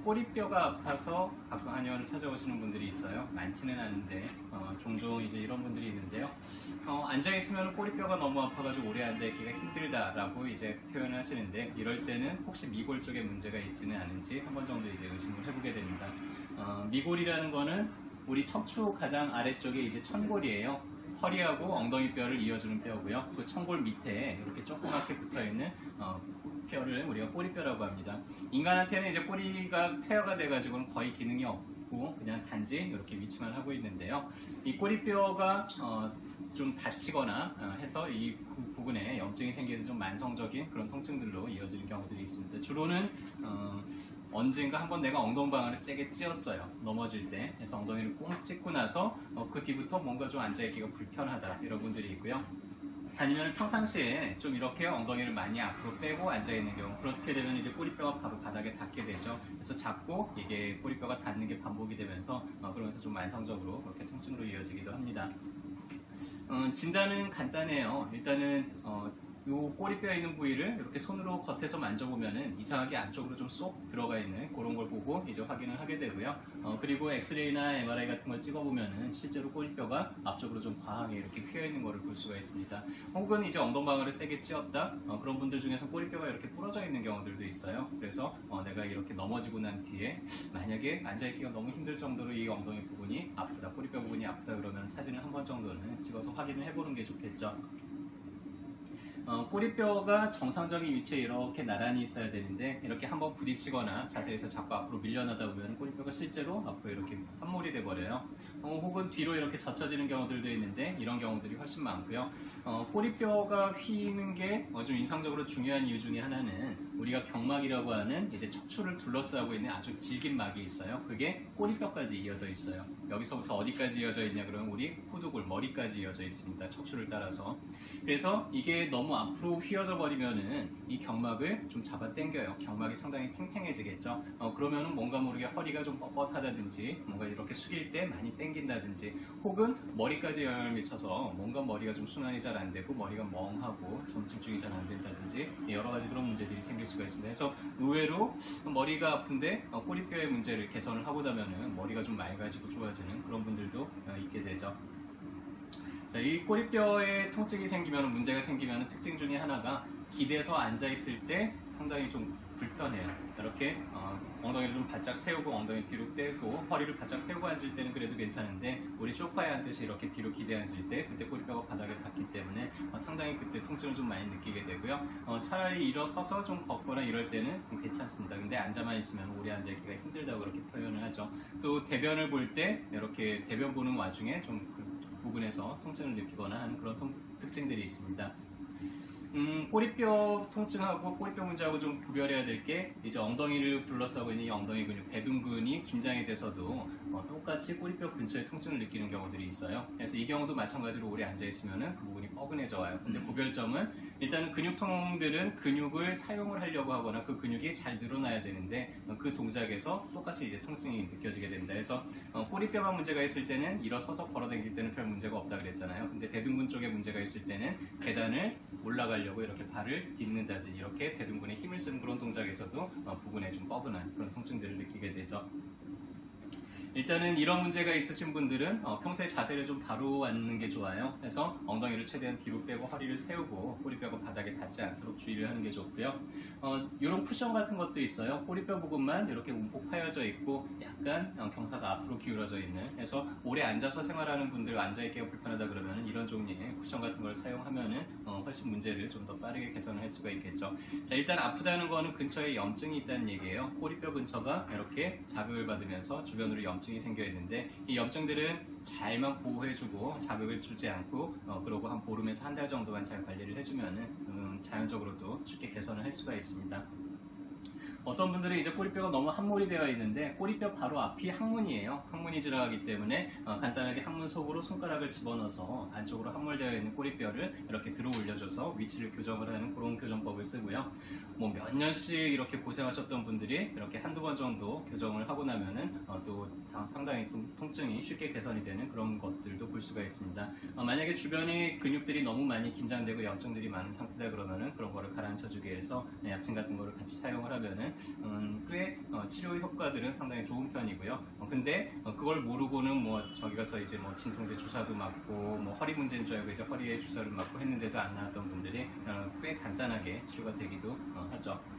꼬리뼈가 아파서 가끔 한의원을 찾아오시는 분들이 있어요. 많지는 않은데 종종 이제 이런 분들이 있는데요. 앉아 있으면 꼬리뼈가 너무 아파가지고 오래 앉아 있기가 힘들다라고 이제 표현을 하시는데, 이럴 때는 혹시 미골 쪽에 문제가 있지는 않은지 한 번 정도 이제 의심을 해보게 됩니다. 미골이라는 거는 우리 척추 가장 아래쪽에 이제 천골이에요. 허리하고 엉덩이 뼈를 이어주는 뼈고요. 그 천골 밑에 이렇게 조그맣게 붙어있는 뼈를 우리가 꼬리뼈라고 합니다. 인간한테는 이제 꼬리가 퇴화가 돼가지고는 거의 기능이 없고 그냥 단지 이렇게 위치만 하고 있는데요. 이 꼬리뼈가 좀 다치거나 해서 이 부분에 염증이 생기는 좀 만성적인 그런 통증들로 이어지는 경우들이 있습니다. 주로는 언젠가 한번 내가 엉덩방아를 세게 찧었어요. 넘어질 때. 그래서 엉덩이를 꽁 찢고 나서 그 뒤부터 뭔가 좀 앉아있기가 불편하다, 이런 분들이 있고요. 아니면 평상시에 좀 이렇게 엉덩이를 많이 앞으로 빼고 앉아있는 경우, 그렇게 되면 이제 꼬리뼈가 바로 바닥에 닿게 되죠. 그래서 자꾸 이게 꼬리뼈가 닿는 게 반복이 되면서 그러면서 좀 만성적으로 그렇게 통증으로 이어지기도 합니다. 진단은 간단해요. 일단은 요 꼬리뼈에 있는 부위를 이렇게 손으로 겉에서 만져보면은 이상하게 안쪽으로 좀 쏙 들어가 있는 그런 걸 보고 이제 확인을 하게 되고요. 그리고 엑스레이나 MRI 같은 걸 찍어보면은 실제로 꼬리뼈가 앞쪽으로 좀 과하게 이렇게 휘어 있는 거를 볼 수가 있습니다. 혹은 이제 엉덩방아를 세게 찧었다, 그런 분들 중에서 꼬리뼈가 이렇게 부러져 있는 경우들도 있어요. 그래서 내가 이렇게 넘어지고 난 뒤에 만약에 앉아있기가 너무 힘들 정도로 이 엉덩이 부분이 아프다, 꼬리뼈 부분이 아프다 그러면 사진을 한 번 정도는 찍어서 확인을 해보는 게 좋겠죠. 꼬리뼈가 정상적인 위치에 이렇게 나란히 있어야 되는데, 이렇게 한번 부딪히거나 자세에서 자꾸 앞으로 밀려나다 보면 꼬리뼈가 실제로 앞으로 이렇게 함몰이 돼 버려요. 혹은 뒤로 이렇게 젖혀지는 경우들도 있는데, 이런 경우들이 훨씬 많고요. 꼬리뼈가 휘는 게 좀 임상적으로 중요한 이유 중에 하나는 우리가 경막이라고 하는 이제 척추를 둘러싸고 있는 아주 질긴 막이 있어요. 그게 꼬리뼈까지 이어져 있어요. 여기서부터 어디까지 이어져 있냐 그러면 우리 후두골, 머리까지 이어져 있습니다. 척추를 따라서. 그래서 이게 너무 앞으로 휘어져 버리면은 이 경막을 좀 잡아 당겨요. 경막이 상당히 팽팽해지겠죠. 그러면은 뭔가 모르게 허리가 좀 뻣뻣하다든지, 뭔가 이렇게 숙일 때 많이 당긴다든지, 혹은 머리까지 영향을 미쳐서 뭔가 머리가 좀 순환이 잘 안 되고 머리가 멍하고 집중이 잘 안 된다든지, 여러 가지 그런 문제들이 생길 수가 있습니다. 그래서 의외로 머리가 아픈데 꼬리뼈의 문제를 개선을 하고 나면은 머리가 좀 맑아지고 좋아지는 그런 분들도 있게 되죠. 자, 이 꼬리뼈에 통증이 생기면, 문제가 생기면 특징 중에 하나가 기대서 앉아있을 때 상당히 좀 불편해요. 이렇게 엉덩이를 좀 바짝 세우고 엉덩이 뒤로 빼고 허리를 바짝 세우고 앉을 때는 그래도 괜찮은데, 우리 소파에 앉듯이 이렇게 뒤로 기대 앉을 때 그때 꼬리뼈가 바닥에 닿기 때문에 상당히 그때 통증을 좀 많이 느끼게 되고요. 차라리 일어서서 좀 걷거나 이럴 때는 괜찮습니다. 근데 앉아만 있으면 오래 앉아있기가 힘들다고 그렇게 표현을 하죠. 또 대변을 볼 때 이렇게 대변 보는 와중에 좀 그 부분에서 통증을 느끼거나 하는 그런 특징들이 있습니다. 꼬리뼈 통증하고 꼬리뼈 문제하고 좀 구별해야 될 게, 이제 엉덩이를 둘러싸고 있는 이 엉덩이 근육, 대둔근이 긴장이 돼서도 똑같이 꼬리뼈 근처에 통증을 느끼는 경우들이 있어요. 그래서 이 경우도 마찬가지로 오래 앉아있으면 그 부분이 뻐근해져 와요. 근데 구별점은, 일단은 근육통들은 근육을 사용을 하려고 하거나 그 근육이 잘 늘어나야 되는데, 그 동작에서 똑같이 이제 통증이 느껴지게 됩니다. 그래서 꼬리뼈만 문제가 있을 때는 일어서서 걸어다닐 때는 별 문제가 없다 그랬잖아요. 근데 대둔근 쪽에 문제가 있을 때는 계단을 올라가려고 이렇게 발을 딛는다든지, 이렇게 대둔근에 힘을 쓰는 그런 동작에서도 부분에 좀 뻐근한 그런 통증들을 느끼게 되죠. 일단은 이런 문제가 있으신 분들은 평소에 자세를 좀 바로 앉는 게 좋아요. 그래서 엉덩이를 최대한 뒤로 빼고 허리를 세우고 꼬리뼈가 바닥에 닿지 않도록 주의를 하는 게 좋고요. 이런 쿠션 같은 것도 있어요. 꼬리뼈 부분만 이렇게 움푹 파여져 있고 약간 경사가 앞으로 기울어져 있는, 그래서 오래 앉아서 생활하는 분들, 앉아있기가 불편하다 그러면 이런 종류의 쿠션 같은 걸 사용하면은 훨씬 문제를 좀 더 빠르게 개선을 할 수가 있겠죠. 자, 일단 아프다는 거는 근처에 염증이 있다는 얘기예요. 꼬리뼈 근처가 이렇게 자극을 받으면서 주변으로 염증이 생겨 있는데, 이 염증들은 잘만 보호해주고 자극을 주지 않고 그러고 한 보름에서 한 달 정도만 잘 관리를 해주면은 자연적으로도 쉽게 개선을 할 수가 있습니다. 어떤 분들은 이제 꼬리뼈가 너무 함몰이 되어 있는데, 꼬리뼈 바로 앞이 항문이에요. 항문이 지나가기 때문에 간단하게 항문 속으로 손가락을 집어넣어서 안쪽으로 함몰되어 있는 꼬리뼈를 이렇게 들어 올려줘서 위치를 교정을 하는 그런 교정법을 쓰고요. 뭐 몇 년씩 이렇게 고생하셨던 분들이 이렇게 한두 번 정도 교정을 하고 나면은 또 상당히 통증이 쉽게 개선이 되는 그런 것들도 볼 수가 있습니다. 만약에 주변이 근육들이 너무 많이 긴장되고 염증들이 많은 상태다 그러면은 그런 거를 가라앉혀주기 위해서 약침 같은 거를 같이 사용을 하면은 보면은 꽤 치료 효과들은 상당히 좋은 편이고요. 근데 그걸 모르고는 뭐 저기 가서 이제 뭐 진통제 주사도 맞고 뭐 허리 문제인 줄 알고 이제 허리에 주사를 맞고 했는데도 안 나았던 분들이 꽤 간단하게 치료가 되기도 하죠.